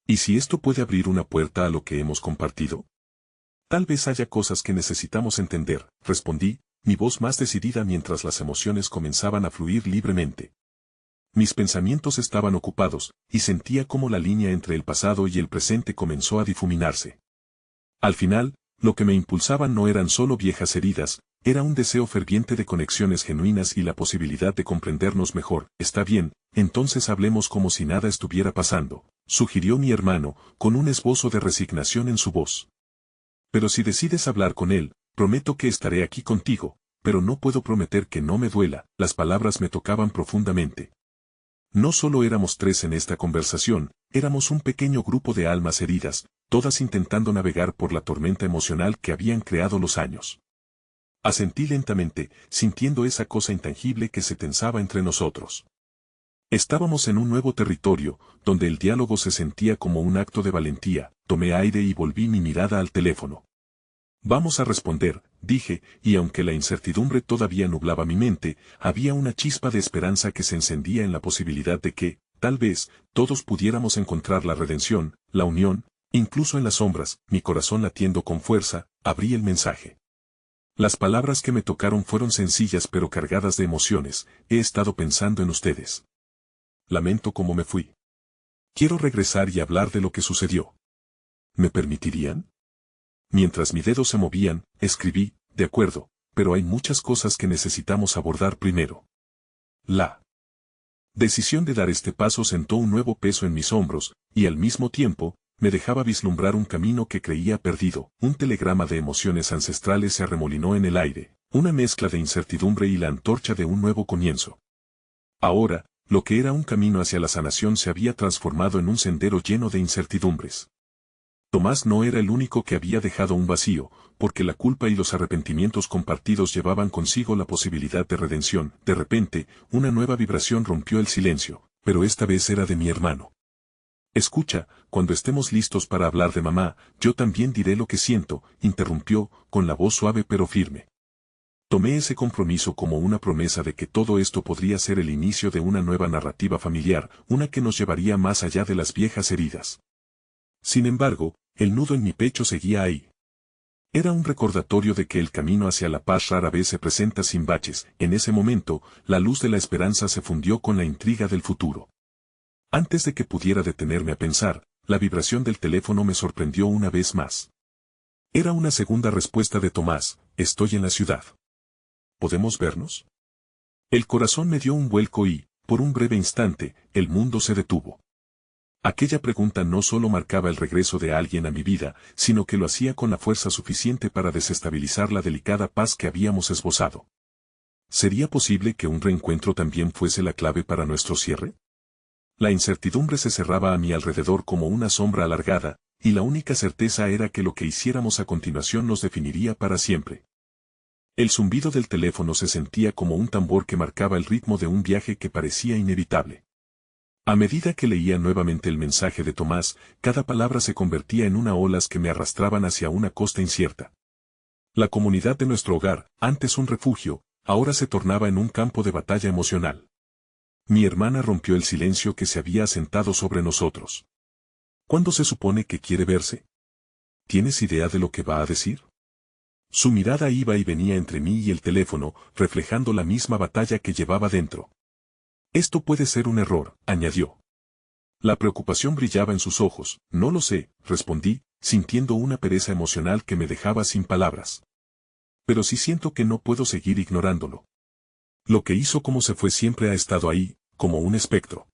¿Y si esto puede abrir una puerta a lo que hemos compartido? Tal vez haya cosas que necesitamos entender, respondí, mi voz más decidida mientras las emociones comenzaban a fluir libremente. Mis pensamientos estaban ocupados, y sentía cómo la línea entre el pasado y el presente comenzó a difuminarse. Al final, lo que me impulsaba no eran solo viejas heridas, era un deseo ferviente de conexiones genuinas y la posibilidad de comprendernos mejor. Está bien, entonces hablemos como si nada estuviera pasando, sugirió mi hermano, con un esbozo de resignación en su voz. Pero si decides hablar con él, prometo que estaré aquí contigo, pero no puedo prometer que no me duela. Las palabras me tocaban profundamente. No solo éramos tres en esta conversación, éramos un pequeño grupo de almas heridas, todas intentando navegar por la tormenta emocional que habían creado los años. Asentí lentamente, sintiendo esa cosa intangible que se tensaba entre nosotros. Estábamos en un nuevo territorio, donde el diálogo se sentía como un acto de valentía. Tomé aire y volví mi mirada al teléfono. Vamos a responder, dije, y aunque la incertidumbre todavía nublaba mi mente, había una chispa de esperanza que se encendía en la posibilidad de que, tal vez, todos pudiéramos encontrar la redención, la unión, incluso en las sombras. Mi corazón latiendo con fuerza, abrí el mensaje. Las palabras que me tocaron fueron sencillas pero cargadas de emociones. He estado pensando en ustedes. Lamento cómo me fui. Quiero regresar y hablar de lo que sucedió. ¿Me permitirían? Mientras mis dedos se movían, escribí, de acuerdo, pero hay muchas cosas que necesitamos abordar primero. La decisión de dar este paso sentó un nuevo peso en mis hombros, y al mismo tiempo, me dejaba vislumbrar un camino que creía perdido. Un telegrama de emociones ancestrales se arremolinó en el aire, una mezcla de incertidumbre y la antorcha de un nuevo comienzo. Ahora, lo que era un camino hacia la sanación se había transformado en un sendero lleno de incertidumbres. Tomás no era el único que había dejado un vacío, porque la culpa y los arrepentimientos compartidos llevaban consigo la posibilidad de redención. De repente, una nueva vibración rompió el silencio, pero esta vez era de mi hermano. Escucha, cuando estemos listos para hablar de mamá, yo también diré lo que siento, interrumpió, con la voz suave pero firme. Tomé ese compromiso como una promesa de que todo esto podría ser el inicio de una nueva narrativa familiar, una que nos llevaría más allá de las viejas heridas. Sin embargo, el nudo en mi pecho seguía ahí. Era un recordatorio de que el camino hacia la paz rara vez se presenta sin baches. En ese momento, la luz de la esperanza se fundió con la intriga del futuro. Antes de que pudiera detenerme a pensar, la vibración del teléfono me sorprendió una vez más. Era una segunda respuesta de Tomás: estoy en la ciudad. ¿Podemos vernos? El corazón me dio un vuelco y, por un breve instante, el mundo se detuvo. Aquella pregunta no solo marcaba el regreso de alguien a mi vida, sino que lo hacía con la fuerza suficiente para desestabilizar la delicada paz que habíamos esbozado. ¿Sería posible que un reencuentro también fuese la clave para nuestro cierre? La incertidumbre se cerraba a mi alrededor como una sombra alargada, y la única certeza era que lo que hiciéramos a continuación nos definiría para siempre. El zumbido del teléfono se sentía como un tambor que marcaba el ritmo de un viaje que parecía inevitable. A medida que leía nuevamente el mensaje de Tomás, cada palabra se convertía en una olas que me arrastraban hacia una costa incierta. La comunidad de nuestro hogar, antes un refugio, ahora se tornaba en un campo de batalla emocional. Mi hermana rompió el silencio que se había asentado sobre nosotros. ¿Cuándo se supone que quiere verse? ¿Tienes idea de lo que va a decir? Su mirada iba y venía entre mí y el teléfono, reflejando la misma batalla que llevaba dentro. Esto puede ser un error, añadió. La preocupación brillaba en sus ojos. No lo sé, respondí, sintiendo una pereza emocional que me dejaba sin palabras. Pero sí siento que no puedo seguir ignorándolo. Lo que hizo como se fue siempre ha estado ahí, como un espectro.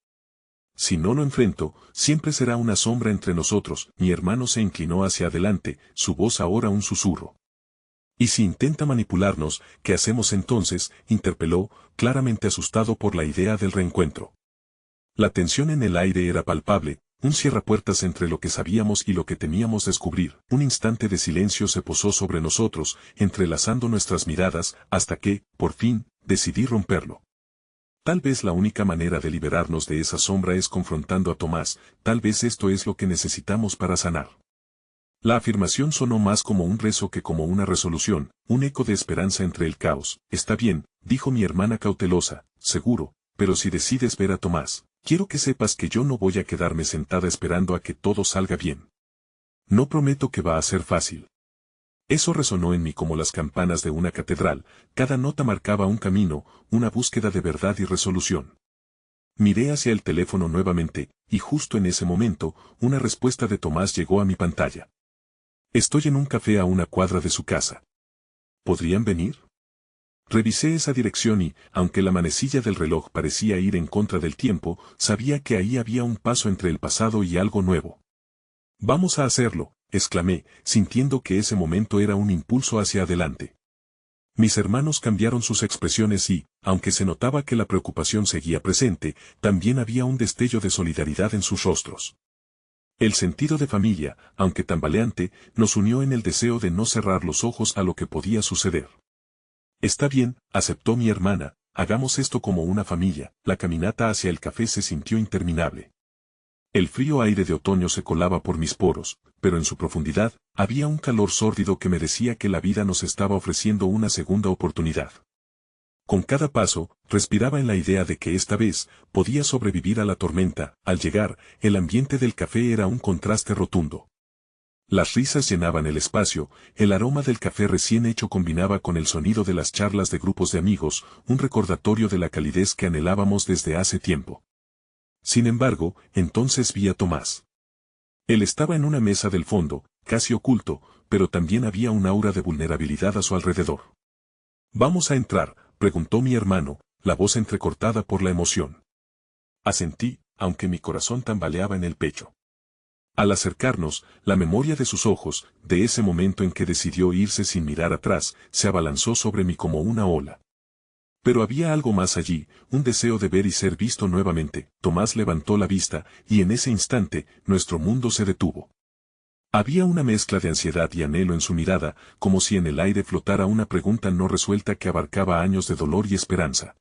Si no lo enfrento, siempre será una sombra entre nosotros. Mi hermano se inclinó hacia adelante, su voz ahora un susurro. ¿Y si intenta manipularnos, qué hacemos entonces?, interpeló, claramente asustado por la idea del reencuentro. La tensión en el aire era palpable, un cierrapuertas entre lo que sabíamos y lo que temíamos descubrir. Un instante de silencio se posó sobre nosotros, entrelazando nuestras miradas, hasta que, por fin, decidí romperlo. Tal vez la única manera de liberarnos de esa sombra es confrontando a Tomás, tal vez esto es lo que necesitamos para sanar. La afirmación sonó más como un rezo que como una resolución, un eco de esperanza entre el caos. Está bien, dijo mi hermana cautelosa, seguro, pero si decides ver a Tomás, quiero que sepas que yo no voy a quedarme sentada esperando a que todo salga bien. No prometo que va a ser fácil. Eso resonó en mí como las campanas de una catedral, cada nota marcaba un camino, una búsqueda de verdad y resolución. Miré hacia el teléfono nuevamente, y justo en ese momento, una respuesta de Tomás llegó a mi pantalla. Estoy en un café a una cuadra de su casa. ¿Podrían venir? Revisé esa dirección y, aunque la manecilla del reloj parecía ir en contra del tiempo, sabía que ahí había un paso entre el pasado y algo nuevo. Vamos a hacerlo, exclamé, sintiendo que ese momento era un impulso hacia adelante. Mis hermanos cambiaron sus expresiones y, aunque se notaba que la preocupación seguía presente, también había un destello de solidaridad en sus rostros. El sentido de familia, aunque tambaleante, nos unió en el deseo de no cerrar los ojos a lo que podía suceder. Está bien, aceptó mi hermana, hagamos esto como una familia. La caminata hacia el café se sintió interminable. El frío aire de otoño se colaba por mis poros, pero en su profundidad, había un calor sórdido que me decía que la vida nos estaba ofreciendo una segunda oportunidad. Con cada paso, respiraba en la idea de que esta vez, podía sobrevivir a la tormenta. Al llegar, el ambiente del café era un contraste rotundo. Las risas llenaban el espacio, el aroma del café recién hecho combinaba con el sonido de las charlas de grupos de amigos, un recordatorio de la calidez que anhelábamos desde hace tiempo. Sin embargo, entonces vi a Tomás. Él estaba en una mesa del fondo, casi oculto, pero también había un aura de vulnerabilidad a su alrededor. «¿Vamos a entrar?», preguntó mi hermano, la voz entrecortada por la emoción. Asentí, aunque mi corazón tambaleaba en el pecho. Al acercarnos, la memoria de sus ojos, de ese momento en que decidió irse sin mirar atrás, se abalanzó sobre mí como una ola. Pero había algo más allí, un deseo de ver y ser visto nuevamente. Tomás levantó la vista, y en ese instante, nuestro mundo se detuvo. Había una mezcla de ansiedad y anhelo en su mirada, como si en el aire flotara una pregunta no resuelta que abarcaba años de dolor y esperanza.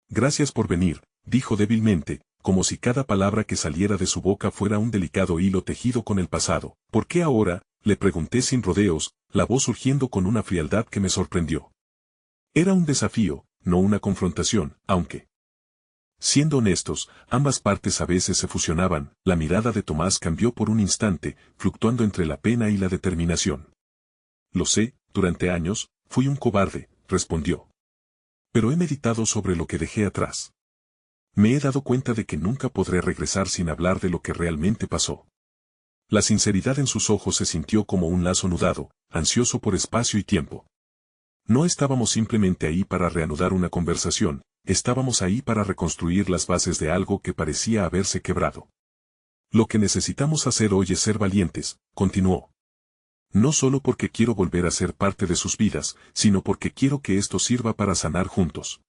Gracias por venir, dijo débilmente, como si cada palabra que saliera de su boca fuera un delicado hilo tejido con el pasado. ¿Por qué ahora?, le pregunté sin rodeos, la voz surgiendo con una frialdad que me sorprendió. Era un desafío, no una confrontación, aunque, siendo honestos, ambas partes a veces se fusionaban. La mirada de Tomás cambió por un instante, fluctuando entre la pena y la determinación. Lo sé, durante años, fui un cobarde, respondió. Pero he meditado sobre lo que dejé atrás. Me he dado cuenta de que nunca podré regresar sin hablar de lo que realmente pasó. La sinceridad en sus ojos se sintió como un lazo nudado, ansioso por espacio y tiempo. No estábamos simplemente ahí para reanudar una conversación, estábamos ahí para reconstruir las bases de algo que parecía haberse quebrado. Lo que necesitamos hacer hoy es ser valientes, continuó. No solo porque quiero volver a ser parte de sus vidas, sino porque quiero que esto sirva para sanar juntos.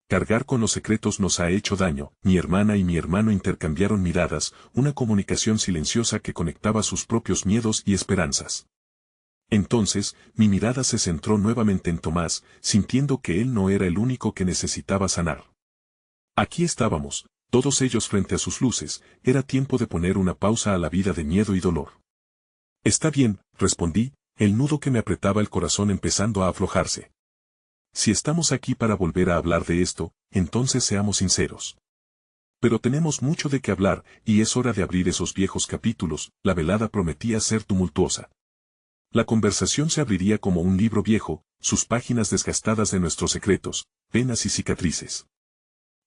Cargar con los secretos nos ha hecho daño. Mi hermana y mi hermano intercambiaron miradas, una comunicación silenciosa que conectaba sus propios miedos y esperanzas. Entonces, mi mirada se centró nuevamente en Tomás, sintiendo que él no era el único que necesitaba sanar. Aquí estábamos, todos ellos frente a sus luces, era tiempo de poner una pausa a la vida de miedo y dolor. Está bien, respondí, el nudo que me apretaba el corazón empezando a aflojarse. Si estamos aquí para volver a hablar de esto, entonces seamos sinceros. Pero tenemos mucho de qué hablar, y es hora de abrir esos viejos capítulos. La velada prometía ser tumultuosa. La conversación se abriría como un libro viejo, sus páginas desgastadas de nuestros secretos, penas y cicatrices.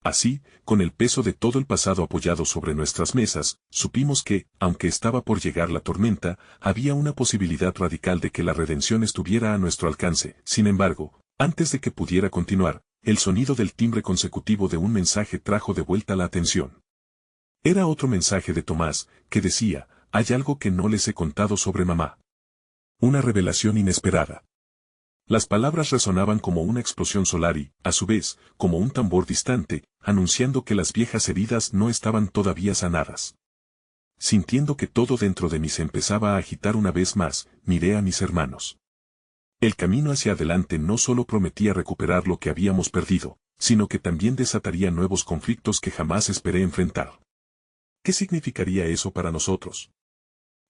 Así, con el peso de todo el pasado apoyado sobre nuestras mesas, supimos que, aunque estaba por llegar la tormenta, había una posibilidad radical de que la redención estuviera a nuestro alcance. Sin embargo, antes de que pudiera continuar, el sonido del timbre consecutivo de un mensaje trajo de vuelta la atención. Era otro mensaje de Tomás, que decía, hay algo que no les he contado sobre mamá. Una revelación inesperada. Las palabras resonaban como una explosión solar y, a su vez, como un tambor distante, anunciando que las viejas heridas no estaban todavía sanadas. Sintiendo que todo dentro de mí se empezaba a agitar una vez más, miré a mis hermanos. El camino hacia adelante no solo prometía recuperar lo que habíamos perdido, sino que también desataría nuevos conflictos que jamás esperé enfrentar. ¿Qué significaría eso para nosotros?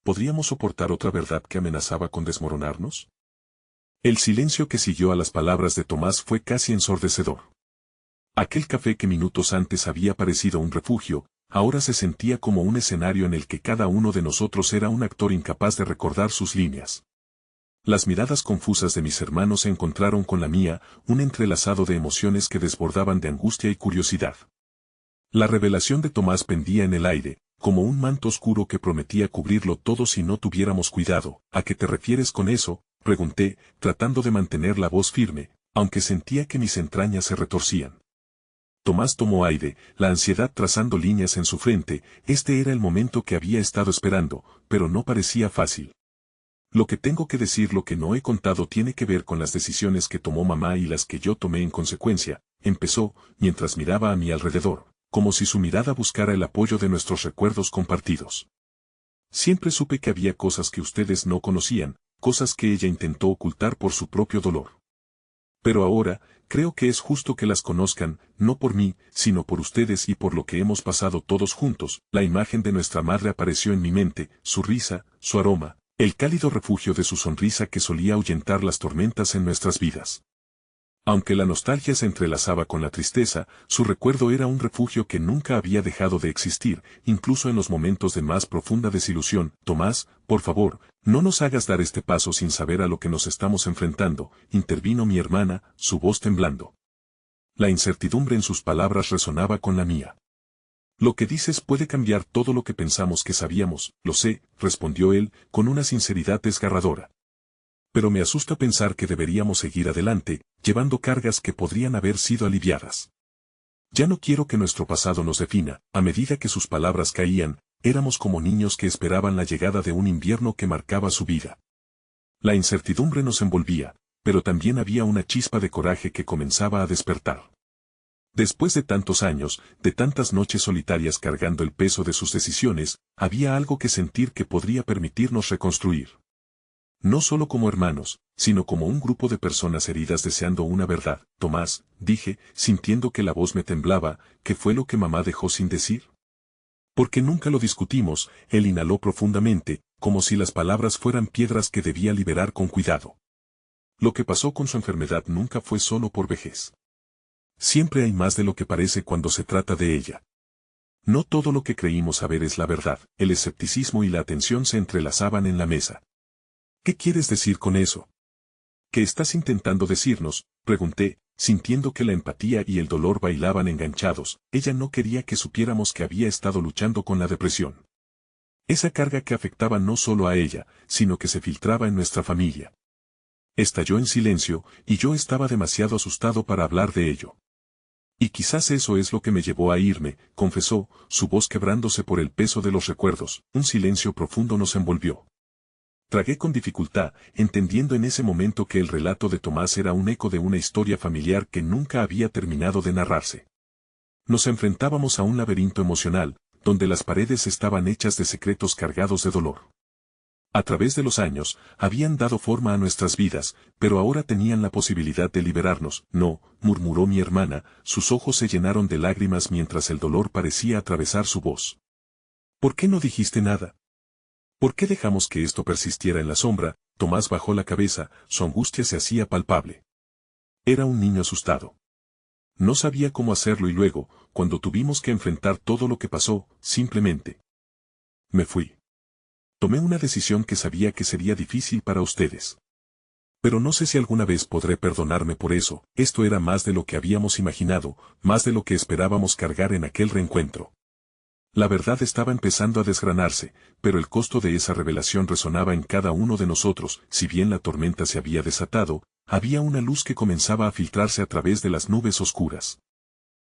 ¿Podríamos soportar otra verdad que amenazaba con desmoronarnos? El silencio que siguió a las palabras de Tomás fue casi ensordecedor. Aquel café que minutos antes había parecido un refugio, ahora se sentía como un escenario en el que cada uno de nosotros era un actor incapaz de recordar sus líneas. Las miradas confusas de mis hermanos se encontraron con la mía, un entrelazado de emociones que desbordaban de angustia y curiosidad. La revelación de Tomás pendía en el aire, como un manto oscuro que prometía cubrirlo todo si no tuviéramos cuidado. ¿A qué te refieres con eso?, pregunté, tratando de mantener la voz firme, aunque sentía que mis entrañas se retorcían. Tomás tomó aire, la ansiedad trazando líneas en su frente. Este era el momento que había estado esperando, pero no parecía fácil. Lo que tengo que decir, lo que no he contado, tiene que ver con las decisiones que tomó mamá y las que yo tomé en consecuencia, empezó, mientras miraba a mi alrededor, como si su mirada buscara el apoyo de nuestros recuerdos compartidos. Siempre supe que había cosas que ustedes no conocían, cosas que ella intentó ocultar por su propio dolor. Pero ahora, creo que es justo que las conozcan, no por mí, sino por ustedes y por lo que hemos pasado todos juntos. La imagen de nuestra madre apareció en mi mente, su risa, su aroma, el cálido refugio de su sonrisa que solía ahuyentar las tormentas en nuestras vidas. Aunque la nostalgia se entrelazaba con la tristeza, su recuerdo era un refugio que nunca había dejado de existir, incluso en los momentos de más profunda desilusión. Tomás, por favor, no nos hagas dar este paso sin saber a lo que nos estamos enfrentando, intervino mi hermana, su voz temblando. La incertidumbre en sus palabras resonaba con la mía. Lo que dices puede cambiar todo lo que pensamos que sabíamos, lo sé, respondió él, con una sinceridad desgarradora. Pero me asusta pensar que deberíamos seguir adelante, llevando cargas que podrían haber sido aliviadas. Ya no quiero que nuestro pasado nos defina. A medida que sus palabras caían, éramos como niños que esperaban la llegada de un invierno que marcaba su vida. La incertidumbre nos envolvía, pero también había una chispa de coraje que comenzaba a despertar. Después de tantos años, de tantas noches solitarias cargando el peso de sus decisiones, había algo que sentir que podría permitirnos reconstruir. No solo como hermanos, sino como un grupo de personas heridas deseando una verdad. Tomás, dije, sintiendo que la voz me temblaba, ¿qué fue lo que mamá dejó sin decir? Porque nunca lo discutimos, él inhaló profundamente, como si las palabras fueran piedras que debía liberar con cuidado. Lo que pasó con su enfermedad nunca fue solo por vejez. Siempre hay más de lo que parece cuando se trata de ella. No todo lo que creímos saber es la verdad. El escepticismo y la atención se entrelazaban en la mesa. ¿Qué quieres decir con eso? ¿Qué estás intentando decirnos?, pregunté, sintiendo que la empatía y el dolor bailaban enganchados. Ella no quería que supiéramos que había estado luchando con la depresión. Esa carga que afectaba no solo a ella, sino que se filtraba en nuestra familia. Estalló en silencio, y yo estaba demasiado asustado para hablar de ello. Y quizás eso es lo que me llevó a irme, confesó, su voz quebrándose por el peso de los recuerdos. Un silencio profundo nos envolvió. Tragué con dificultad, entendiendo en ese momento que el relato de Tomás era un eco de una historia familiar que nunca había terminado de narrarse. Nos enfrentábamos a un laberinto emocional, donde las paredes estaban hechas de secretos cargados de dolor. A través de los años, habían dado forma a nuestras vidas, pero ahora tenían la posibilidad de liberarnos. No, murmuró mi hermana, sus ojos se llenaron de lágrimas mientras el dolor parecía atravesar su voz. ¿Por qué no dijiste nada? ¿Por qué dejamos que esto persistiera en la sombra? Tomás bajó la cabeza, su angustia se hacía palpable. Era un niño asustado. No sabía cómo hacerlo y luego, cuando tuvimos que enfrentar todo lo que pasó, simplemente me fui. Tomé una decisión que sabía que sería difícil para ustedes. Pero no sé si alguna vez podré perdonarme por eso. Esto era más de lo que habíamos imaginado, más de lo que esperábamos cargar en aquel reencuentro. La verdad estaba empezando a desgranarse, pero el costo de esa revelación resonaba en cada uno de nosotros. Si bien la tormenta se había desatado, había una luz que comenzaba a filtrarse a través de las nubes oscuras.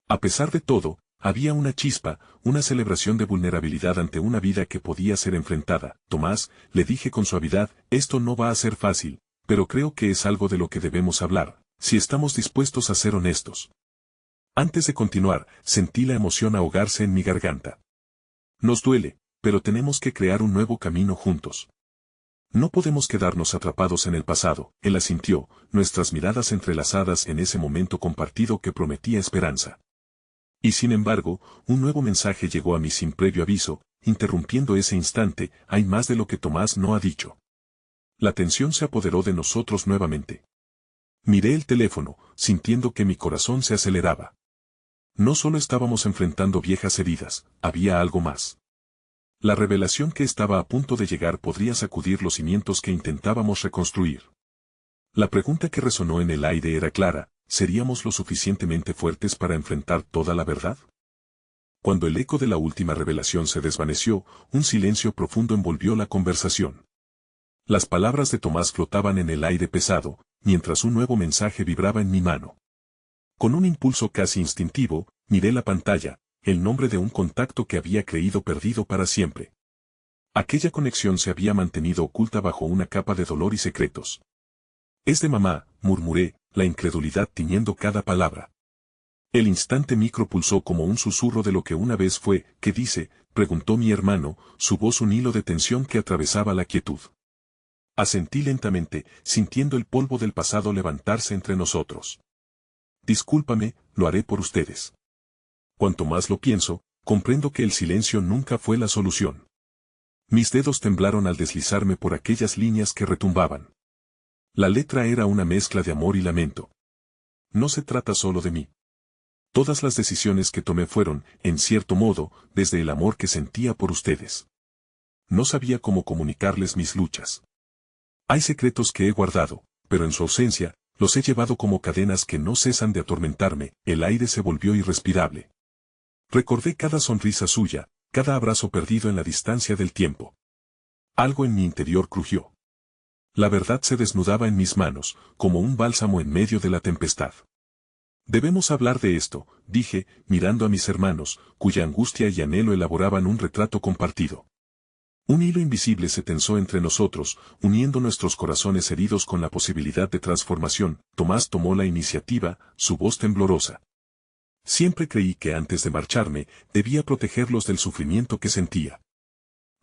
A pesar de todo, había una chispa, una celebración de vulnerabilidad ante una vida que podía ser enfrentada. Tomás, le dije con suavidad, esto no va a ser fácil, pero creo que es algo de lo que debemos hablar, si estamos dispuestos a ser honestos. Antes de continuar, sentí la emoción ahogarse en mi garganta. Nos duele, pero tenemos que crear un nuevo camino juntos. No podemos quedarnos atrapados en el pasado. Él asintió, nuestras miradas entrelazadas en ese momento compartido que prometía esperanza. Y sin embargo, un nuevo mensaje llegó a mí sin previo aviso, interrumpiendo ese instante. Hay más de lo que Tomás no ha dicho. La tensión se apoderó de nosotros nuevamente. Miré el teléfono, sintiendo que mi corazón se aceleraba. No solo estábamos enfrentando viejas heridas, había algo más. La revelación que estaba a punto de llegar podría sacudir los cimientos que intentábamos reconstruir. La pregunta que resonó en el aire era clara, ¿seríamos lo suficientemente fuertes para enfrentar toda la verdad? Cuando el eco de la última revelación se desvaneció, un silencio profundo envolvió la conversación. Las palabras de Tomás flotaban en el aire pesado, mientras un nuevo mensaje vibraba en mi mano. Con un impulso casi instintivo, miré la pantalla, el nombre de un contacto que había creído perdido para siempre. Aquella conexión se había mantenido oculta bajo una capa de dolor y secretos. Es de mamá, murmuré, la incredulidad tiñendo cada palabra. El instante micro pulsó como un susurro de lo que una vez fue. ¿Qué dice?, preguntó mi hermano, su voz un hilo de tensión que atravesaba la quietud. Asentí lentamente, sintiendo el polvo del pasado levantarse entre nosotros. Discúlpame, lo haré por ustedes. Cuanto más lo pienso, comprendo que el silencio nunca fue la solución. Mis dedos temblaron al deslizarme por aquellas líneas que retumbaban. La letra era una mezcla de amor y lamento. No se trata solo de mí. Todas las decisiones que tomé fueron, en cierto modo, desde el amor que sentía por ustedes. No sabía cómo comunicarles mis luchas. Hay secretos que he guardado, pero en su ausencia, los he llevado como cadenas que no cesan de atormentarme. El aire se volvió irrespirable. Recordé cada sonrisa suya, cada abrazo perdido en la distancia del tiempo. Algo en mi interior crujió. La verdad se desnudaba en mis manos, como un bálsamo en medio de la tempestad. Debemos hablar de esto, dije, mirando a mis hermanos, cuya angustia y anhelo elaboraban un retrato compartido. Un hilo invisible se tensó entre nosotros, uniendo nuestros corazones heridos con la posibilidad de transformación. Tomás tomó la iniciativa, su voz temblorosa. Siempre creí que antes de marcharme, debía protegerlos del sufrimiento que sentía.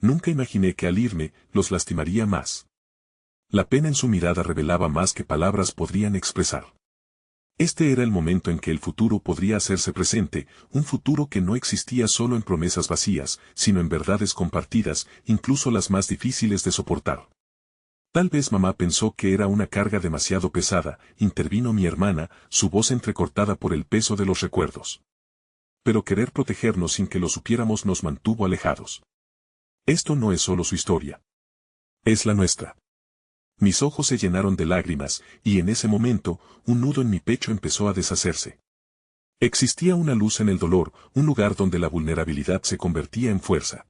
Nunca imaginé que al irme, los lastimaría más. La pena en su mirada revelaba más que palabras podrían expresar. Este era el momento en que el futuro podría hacerse presente, un futuro que no existía solo en promesas vacías, sino en verdades compartidas, incluso las más difíciles de soportar. Tal vez mamá pensó que era una carga demasiado pesada, intervino mi hermana, su voz entrecortada por el peso de los recuerdos. Pero querer protegernos sin que lo supiéramos nos mantuvo alejados. Esto no es solo su historia. Es la nuestra. Mis ojos se llenaron de lágrimas, y en ese momento, un nudo en mi pecho empezó a deshacerse. Existía una luz en el dolor, un lugar donde la vulnerabilidad se convertía en fuerza.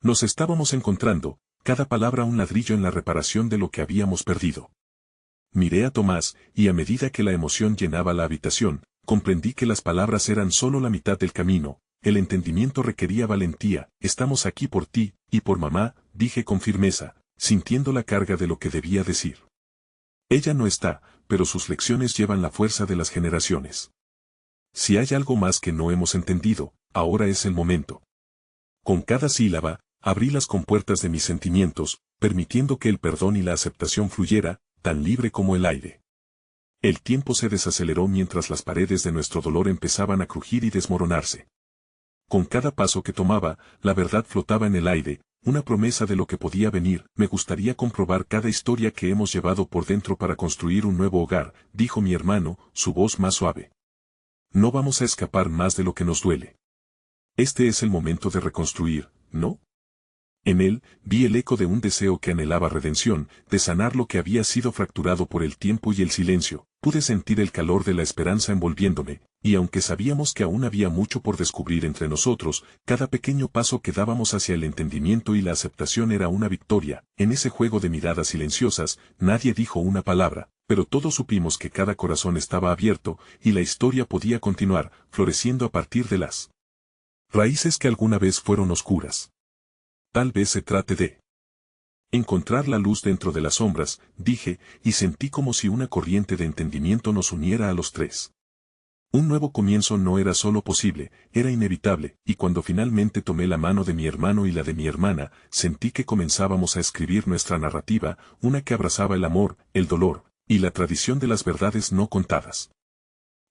Nos estábamos encontrando, cada palabra un ladrillo en la reparación de lo que habíamos perdido. Miré a Tomás, y a medida que la emoción llenaba la habitación, comprendí que las palabras eran solo la mitad del camino. El entendimiento requería valentía. Estamos aquí por ti, y por mamá, dije con firmeza, sintiendo la carga de lo que debía decir. Ella no está, pero sus lecciones llevan la fuerza de las generaciones. Si hay algo más que no hemos entendido, ahora es el momento. Con cada sílaba, abrí las compuertas de mis sentimientos, permitiendo que el perdón y la aceptación fluyera, tan libre como el aire. El tiempo se desaceleró mientras las paredes de nuestro dolor empezaban a crujir y desmoronarse. Con cada paso que tomaba, la verdad flotaba en el aire, una promesa de lo que podía venir. Me gustaría comprobar cada historia que hemos llevado por dentro para construir un nuevo hogar, dijo mi hermano, su voz más suave. No vamos a escapar más de lo que nos duele. Este es el momento de reconstruir, ¿no? En él, vi el eco de un deseo que anhelaba redención, de sanar lo que había sido fracturado por el tiempo y el silencio. Pude sentir el calor de la esperanza envolviéndome, y aunque sabíamos que aún había mucho por descubrir entre nosotros, cada pequeño paso que dábamos hacia el entendimiento y la aceptación era una victoria. En ese juego de miradas silenciosas, nadie dijo una palabra, pero todos supimos que cada corazón estaba abierto, y la historia podía continuar, floreciendo a partir de las raíces que alguna vez fueron oscuras. Tal vez se trate de encontrar la luz dentro de las sombras, dije, y sentí como si una corriente de entendimiento nos uniera a los tres. Un nuevo comienzo no era solo posible, era inevitable, y cuando finalmente tomé la mano de mi hermano y la de mi hermana, sentí que comenzábamos a escribir nuestra narrativa, una que abrazaba el amor, el dolor, y la tradición de las verdades no contadas.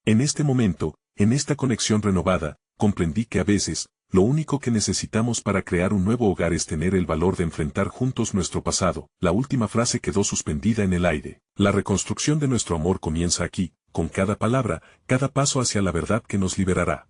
En este momento, en esta conexión renovada, comprendí que a veces, lo único que necesitamos para crear un nuevo hogar es tener el valor de enfrentar juntos nuestro pasado. La última frase quedó suspendida en el aire. La reconstrucción de nuestro amor comienza aquí, con cada palabra, cada paso hacia la verdad que nos liberará.